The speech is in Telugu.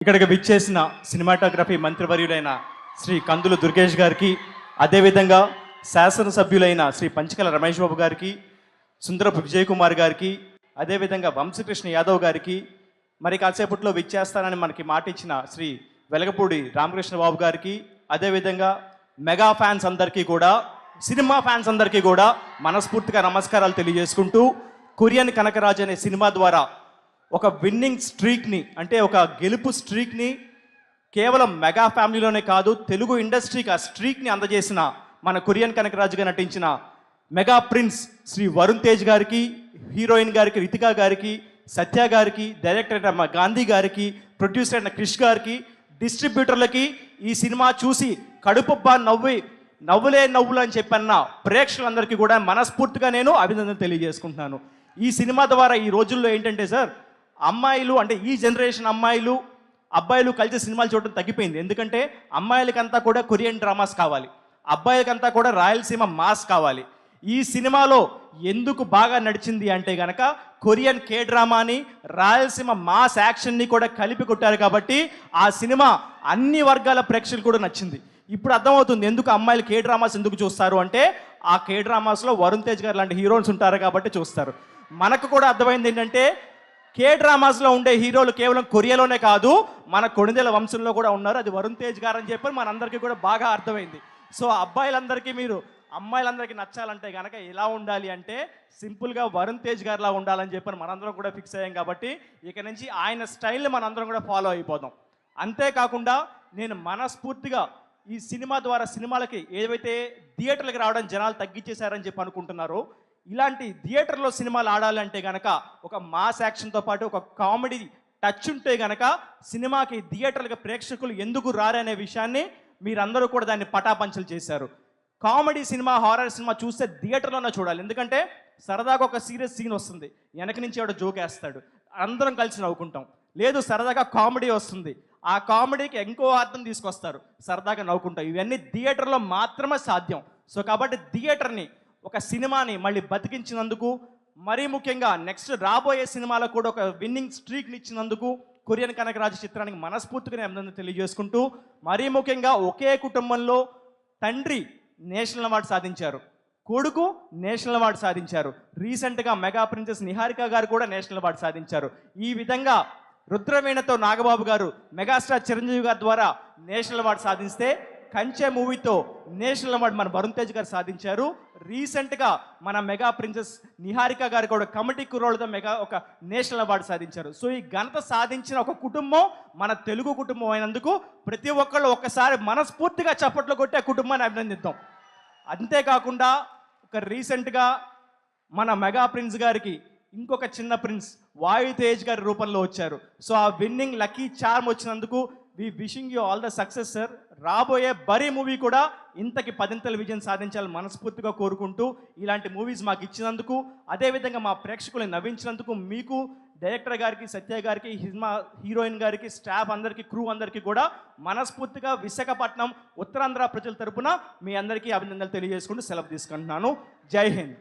ఇక్కడికి విచ్చేసిన సినిమాటోగ్రఫీ మంత్రివర్యులైన శ్రీ కందులు దుర్గేష్ గారికి, అదేవిధంగా శాసనసభ్యులైన శ్రీ పంచకల రమేష్ బాబు గారికి, సుందరపు విజయ్ కుమార్ గారికి, అదేవిధంగా వంశకృష్ణ యాదవ్ గారికి, మరి కాసేపట్లో విచ్చేస్తానని మనకి మాట ఇచ్చిన శ్రీ వెలగపూడి రామకృష్ణ బాబు గారికి, అదేవిధంగా మెగా ఫ్యాన్స్ అందరికీ కూడా, సినిమా ఫ్యాన్స్ అందరికీ కూడా మనస్ఫూర్తిగా నమస్కారాలు తెలియజేసుకుంటూ, కొరియన్ కనకరాజు అనే సినిమా ద్వారా ఒక విన్నింగ్ స్ట్రీక్ని, అంటే ఒక గెలుపు స్ట్రీక్ని కేవలం మెగా ఫ్యామిలీలోనే కాదు, తెలుగు ఇండస్ట్రీకి ఆ స్ట్రీక్ని అందజేసిన మన కొరియన్ కనకరాజుగా నటించిన మెగా ప్రిన్స్ శ్రీ వరుణ్ తేజ్ గారికి, హీరోయిన్ గారికి రితికా గారికి, సత్య గారికి, డైరెక్టర్ అయిన గాంధీ గారికి, ప్రొడ్యూసర్ అయిన క్రిష్ గారికి, డిస్ట్రిబ్యూటర్లకి, ఈ సినిమా చూసి కడుపుబ్బా నవ్వులే నవ్వులు అని చెప్పన్న ప్రేక్షకులందరికీ కూడా మనస్ఫూర్తిగా నేను అభినందన తెలియజేసుకుంటున్నాను. ఈ సినిమా ద్వారా ఈ రోజుల్లో ఏంటంటే సార్, అమ్మాయిలు అంటే ఈ జనరేషన్ అమ్మాయిలు అబ్బాయిలు కలిసి సినిమాలు చూడడం తగ్గిపోయింది. ఎందుకంటే అమ్మాయిలకంతా కూడా కొరియన్ డ్రామాస్ కావాలి, అబ్బాయిలకంతా కూడా రాయలసీమ మాస్ కావాలి. ఈ సినిమాలో ఎందుకు బాగా నడిచింది అంటే గనక కొరియన్ కే డ్రామాని, రాయలసీమ మాస్ యాక్షన్ని కూడా కలిపి కొట్టారు కాబట్టి ఆ సినిమా అన్ని వర్గాల ప్రేక్షకులు కూడా నచ్చింది. ఇప్పుడు అర్థమవుతుంది ఎందుకు అమ్మాయిలు కే డ్రామాస్ ఎందుకు చూస్తారు అంటే, ఆ కే డ్రామాస్లో వరుణ్ తేజ్ గారు లాంటి హీరోయిన్స్ ఉంటారు కాబట్టి చూస్తారు. మనకు కూడా అర్థమైంది ఏంటంటే, కే డ్రామాస్లో ఉండే హీరోలు కేవలం కొరియాలోనే కాదు, మన కొణిదెల వంశంలో కూడా ఉన్నారు. అది వరుణ్ తేజ్ గారు అని చెప్పి మనందరికీ కూడా బాగా అర్థమైంది. సో అబ్బాయిలందరికీ అమ్మాయిలందరికీ నచ్చాలంటే కనుక ఎలా ఉండాలి అంటే, సింపుల్గా వరుణ్ తేజ్ గారిలా ఉండాలని చెప్పి మనందరం కూడా ఫిక్స్ అయ్యాం. కాబట్టి ఇక నుంచి ఆయన స్టైల్ని మనందరం కూడా ఫాలో అయిపోదాం. అంతేకాకుండా నేను మనస్ఫూర్తిగా ఈ సినిమా ద్వారా సినిమాలకి ఏవైతే థియేటర్లకు రావడం జనాలు తగ్గించేశారని చెప్పి అనుకుంటున్నారో, ఇలాంటి థియేటర్లో సినిమాలు ఆడాలంటే కనుక ఒక మాస్ యాక్షన్తో పాటు ఒక కామెడీ టచ్ ఉంటే కనుక సినిమాకి థియేటర్లకు ప్రేక్షకులు ఎందుకు రారనే విషయాన్ని మీరందరూ కూడా దాన్ని పటాపంచలు చేశారు. కామెడీ సినిమా, హారర్ సినిమా చూస్తే థియేటర్లోనే చూడాలి. ఎందుకంటే సరదాగా ఒక సీరియస్ సీన్ వస్తుంది, వెనక నుంచి ఎవడో జోక్ వేస్తాడు, అందరం కలిసి నవ్వుకుంటాం. లేదు సరదాగా కామెడీ వస్తుంది, ఆ కామెడీకి ఇంకో అర్థం తీసుకొస్తారు, సరదాగా నవ్వుకుంటాం. ఇవన్నీ థియేటర్లో మాత్రమే సాధ్యం. సో కాబట్టి థియేటర్ని, ఒక సినిమాని మళ్ళీ బతికించినందుకు, మరీ ముఖ్యంగా నెక్స్ట్ రాబోయే సినిమాలో కూడా ఒక విన్నింగ్ స్ట్రీక్ని ఇచ్చినందుకు కొరియన్ కనకరాజు చిత్రానికి మనస్ఫూర్తిగా అభినందన తెలియజేసుకుంటూ, మరీ ముఖ్యంగా ఒకే కుటుంబంలో తండ్రి నేషనల్ అవార్డు సాధించారు, కొడుకు నేషనల్ అవార్డు సాధించారు, రీసెంట్గా మెగా ప్రిన్సెస్ నిహారిక గారు కూడా నేషనల్ అవార్డు సాధించారు. ఈ విధంగా రుద్రవీణతో నాగబాబు గారు మెగాస్టార్ చిరంజీవి గారి ద్వారా నేషనల్ అవార్డు సాధిస్తే, కంచె మూవీతో నేషనల్ అవార్డు మన వరుణ్ తేజ్ గారు సాధించారు. రీసెంట్గా మన మెగా ప్రిన్సెస్ నిహారిక గారు కూడా కమిటీ కుర్రోళ్ళతో ఒక నేషనల్ అవార్డు సాధించారు. సో ఈ ఘనత సాధించిన ఒక కుటుంబం మన తెలుగు కుటుంబం అయినందుకు ప్రతి ఒక్కళ్ళు ఒక్కసారి మనస్ఫూర్తిగా చప్పట్లు కొట్టి ఆ కుటుంబాన్ని అభినందిద్దాం. అంతేకాకుండా రీసెంట్గా మన మెగా ప్రిన్స్ గారికి ఇంకొక చిన్న ప్రిన్స్ వాయు తేజ్ గారి రూపంలో వచ్చారు. సో ఆ విన్నింగ్ లక్కీ చార్మ్ వచ్చినందుకు we wishing you all the success sir. రాబోయే బరీ మూవీ కూడా ఇంతకి 10ంతల విజయం సాధించాలని మనస్ఫూర్తిగా కోరుకుంటూ, ఇలాంటి మూవీస్ మాకు ఇచ్చినందుకు, అదేవిధంగా మా ప్రేక్షకులను నవ్వించినందుకు మీకు, డైరెక్టర్ గారికి, సత్య గారికి, హీరోయిన్ గారికి, స్టాఫ్ అందరికీ, క్రూ అందరికీ కూడా మనస్ఫూర్తిగా విశాఖపట్నం ఉత్తరాంధ్ర ప్రజల తరపున మీ అందరికీ అభినందనలు తెలియజేసుకుంటూ సెలవు తీసుకుంటున్నాను. జై హింద్.